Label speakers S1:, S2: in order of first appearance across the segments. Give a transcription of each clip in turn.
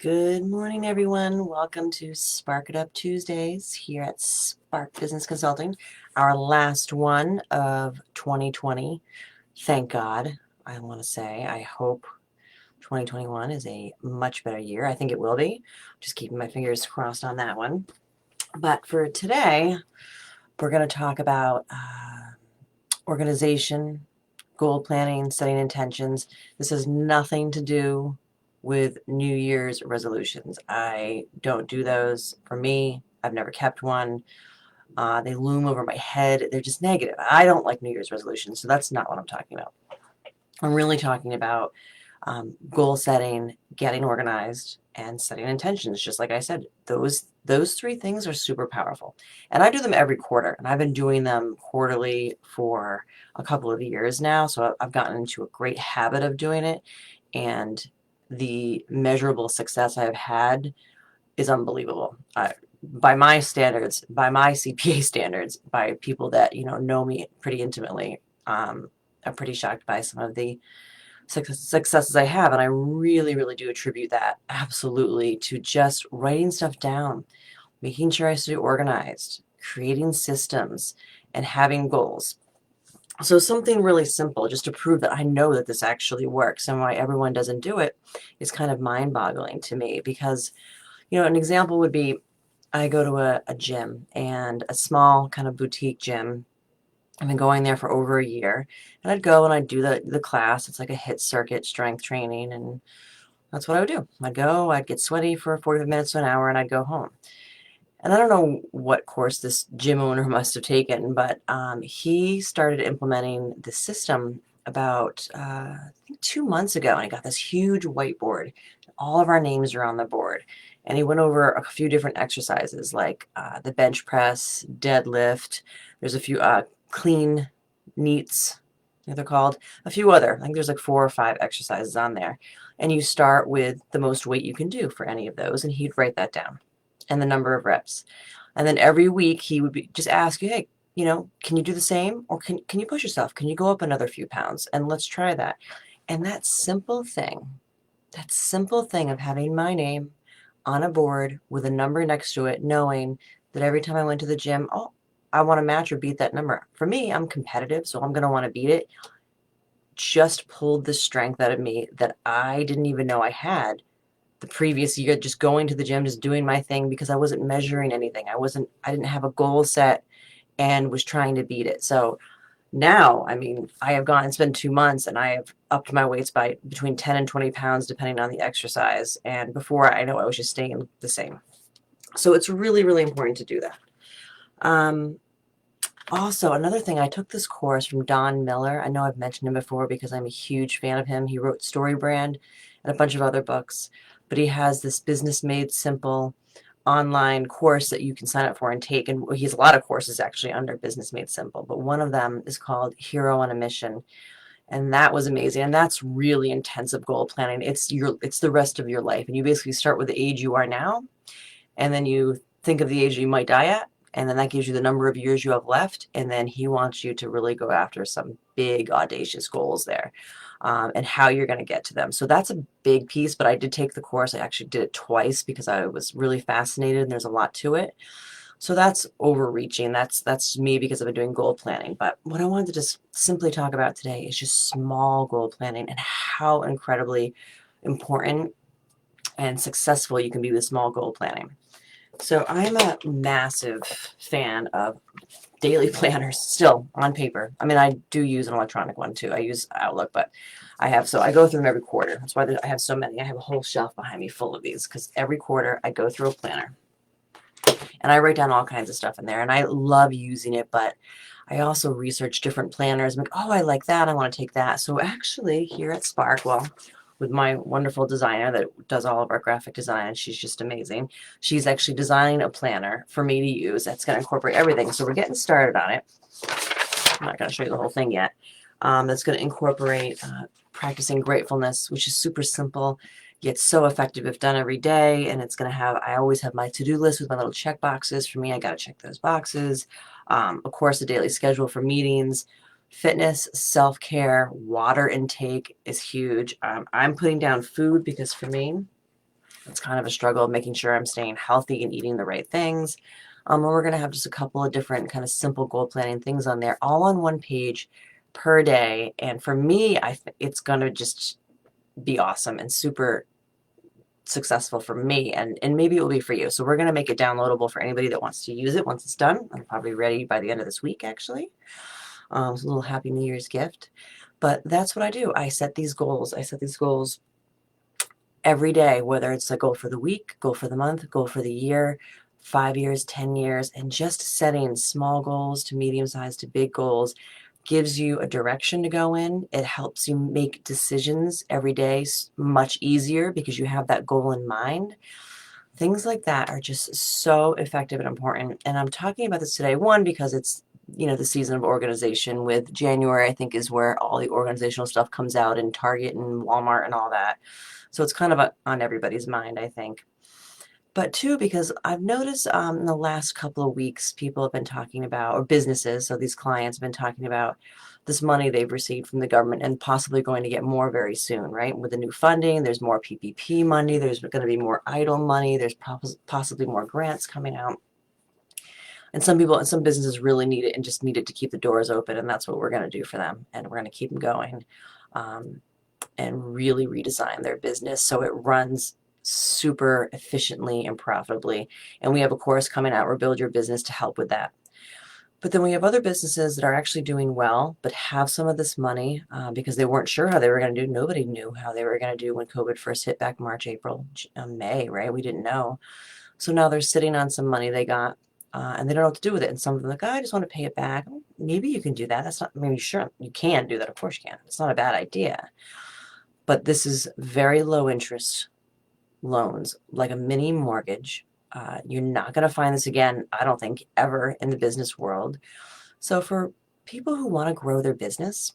S1: Good morning, everyone. Welcome to Spark It Up Tuesdays here at Spark Business Consulting, our last one of 2020. Thank God, I want to say. I hope 2021 is a much better year. I think it will be. Just keeping my fingers crossed on that one. But for today, we're going to talk about organization, goal planning, setting intentions. This has nothing to do with New Year's resolutions. I don't do those. For me, I've never kept one. They loom over my head. They're just negative. I don't like New Year's resolutions, so that's not what I'm talking about. I'm really talking about goal setting, getting organized, and setting intentions. Just like I said, those three things are super powerful. And I do them every quarter, and I've been doing them quarterly for a couple of years now, so I've gotten into a great habit of doing it, and the measurable success I've had is unbelievable. By my standards, by my CPA standards, by people that know me pretty intimately, I'm pretty shocked by some of the successes I have. And I really, really do attribute that absolutely to just writing stuff down, making sure I stay organized, creating systems, and having goals. So something really simple, just to prove that I know that this actually works, and why everyone doesn't do it is kind of mind-boggling to me. Because, an example would be, I go to a gym, and a small kind of boutique gym. I've been going there for over a year, and I'd go and I'd do the class. It's like a HIIT circuit strength training, and that's what I would do. I'd go, I'd get sweaty for 45 minutes to an hour, and I'd go home. And I don't know what course this gym owner must have taken, but he started implementing the system about I think 2 months ago, and he got this huge whiteboard. All of our names are on the board. And he went over a few different exercises like the bench press, deadlift. There's a few clean neats, they're called. A few other, I think there's like 4 or 5 exercises on there. And you start with the most weight you can do for any of those, and he'd write that down and the number of reps. And then every week he would just ask you, hey, can you do the same? Or can you push yourself? Can you go up another few pounds? And let's try that. And that simple thing of having my name on a board with a number next to it, knowing that every time I went to the gym, oh, I want to match or beat that number. For me, I'm competitive, so I'm going to want to beat it. Just pulled the strength out of me that I didn't even know I had the previous year, just going to the gym, just doing my thing, because I wasn't measuring anything. I didn't have a goal set and was trying to beat it. So now, I mean, I have gone, it's been 2 months, and I have upped my weights by between 10 and 20 pounds, depending on the exercise. And before, I know I was just staying the same. So it's really, really important to do that. Also, another thing, I took this course from Don Miller. I know I've mentioned him before because I'm a huge fan of him. He wrote Story Brand and a bunch of other books, but he has this Business Made Simple online course that you can sign up for and take. And he has a lot of courses actually under Business Made Simple, but one of them is called Hero on a Mission. And that was amazing. And that's really intensive goal planning. It's the rest of your life. And you basically start with the age you are now, and then you think of the age you might die at, and then that gives you the number of years you have left, and then he wants you to really go after some big audacious goals there, and how you're going to get to them. So that's a big piece, but I did take the course. I actually did it twice because I was really fascinated, and there's a lot to it. So that's overreaching. That's me because I've been doing goal planning. But what I wanted to just simply talk about today is just small goal planning and how incredibly important and successful you can be with small goal planning. So I'm a massive fan of daily planners still on paper. I mean, I do use an electronic one too. I use Outlook, but I go through them every quarter. That's why I have so many. I have a whole shelf behind me full of these, because every quarter I go through a planner and I write down all kinds of stuff in there, and I love using it, but I also research different planners. I'm like, oh, I like that. I want to take that. So actually here at Spark, well, with my wonderful designer that does all of our graphic design, and she's just amazing. She's actually designing a planner for me to use that's going to incorporate everything. So we're getting started on it. I'm not going to show you the whole thing yet. That's going to incorporate practicing gratefulness, which is super simple, yet so effective if done every day. And it's going to have, I always have my to-do list with my little check boxes. For me, I got to check those boxes. Of course, a daily schedule for meetings. Fitness, self-care, water intake is huge. I'm putting down food because for me, It's kind of a struggle of making sure I'm staying healthy and eating the right things. And we're going to have just a couple of different kind of simple goal planning things on there, all on one page per day. And for me, I think it's going to just be awesome and super successful for me, and maybe it will be for you. So we're going to make it downloadable for anybody that wants to use it once it's done. I'm probably ready by the end of this week, actually. It's a little Happy New Year's gift. But that's what I do. I set these goals. I set these goals every day, whether it's a goal for the week, goal for the month, goal for the year, 5 years, 10 years, and just setting small goals to medium sized to big goals gives you a direction to go in. It helps you make decisions every day much easier because you have that goal in mind. Things like that are just so effective and important. And I'm talking about this today, one, because it's, the season of organization. With January, I think, is where all the organizational stuff comes out in Target and Walmart and all that. So it's kind of on everybody's mind, I think. But two, because I've noticed in the last couple of weeks, people have been talking about, or businesses, so these clients have been talking about this money they've received from the government and possibly going to get more very soon, right? With the new funding, there's more PPP money, there's going to be more EIDL money, there's possibly more grants coming out. And some people and some businesses really need it and just need it to keep the doors open, and that's what we're going to do for them. And we're going to keep them going and really redesign their business so it runs super efficiently and profitably. And we have a course coming out, Rebuild Your Business, to help with that. But then we have other businesses that are actually doing well, but have some of this money because they weren't sure how they were going to do. Nobody knew how they were going to do when COVID first hit back March, April, May, right? We didn't know. So now they're sitting on some money they got and they don't know what to do with it. And some of them are like, I just want to pay it back. Maybe you can do that. That's not, maybe sure, you can do that. Of course you can. It's not a bad idea. But this is very low interest loans, like a mini mortgage. You're not going to find this again, I don't think, ever in the business world. So for people who want to grow their business,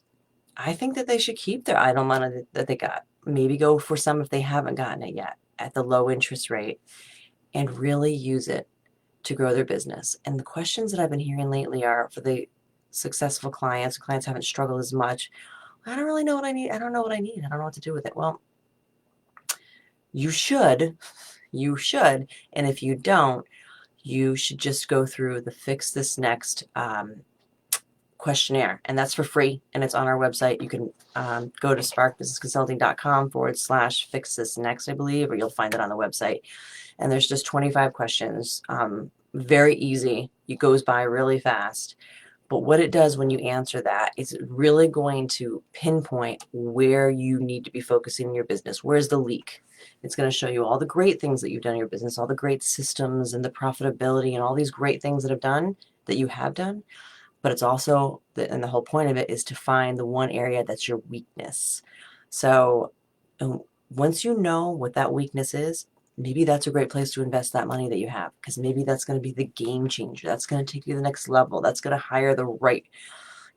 S1: I think that they should keep their EIDL money that they got. Maybe go for some if they haven't gotten it yet at the low interest rate and really use it to grow their business. And the questions that I've been hearing lately are for the successful clients haven't struggled as much. I don't really know what I need. I don't know what I need. I don't know what to do with it. Well, you should. And if you don't, you should just go through the Fix This Next questionnaire. And that's for free. And it's on our website. You can go to sparkbusinessconsulting.com/Fix This Next, I believe, or you'll find it on the website. And there's just 25 questions. Very easy. It goes by really fast. But what it does when you answer that is really going to pinpoint where you need to be focusing in your business. Where's the leak? It's going to show you all the great things that you've done in your business, all the great systems and the profitability and all these great things that you have done. But it's also, and the whole point of it is to find the one area that's your weakness. So once you know what that weakness is, maybe that's a great place to invest that money that you have, because maybe that's going to be the game changer. That's going to take you to the next level. That's going to hire the right,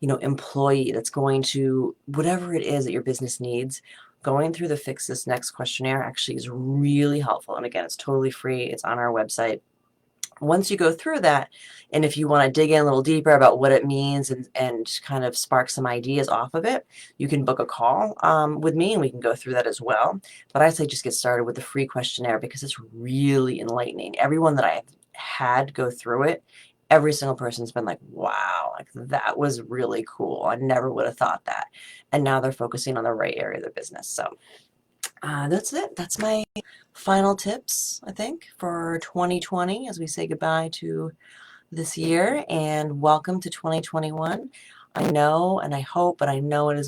S1: employee. That's going to, whatever it is that your business needs. Going through the Fix This Next questionnaire actually is really helpful. And again, it's totally free. It's on our website. Once you go through that, and if you want to dig in a little deeper about what it means and kind of spark some ideas off of it, you can book a call with me and we can go through that as well. But I say just get started with the free questionnaire because it's really enlightening. Everyone that I've had go through it, every single person's been like, wow, like that was really cool. I never would have thought that. And now they're focusing on the right area of their business. So that's it. That's my final tips, I think, for 2020 as we say goodbye to this year and welcome to 2021. I know and I hope, but I know it is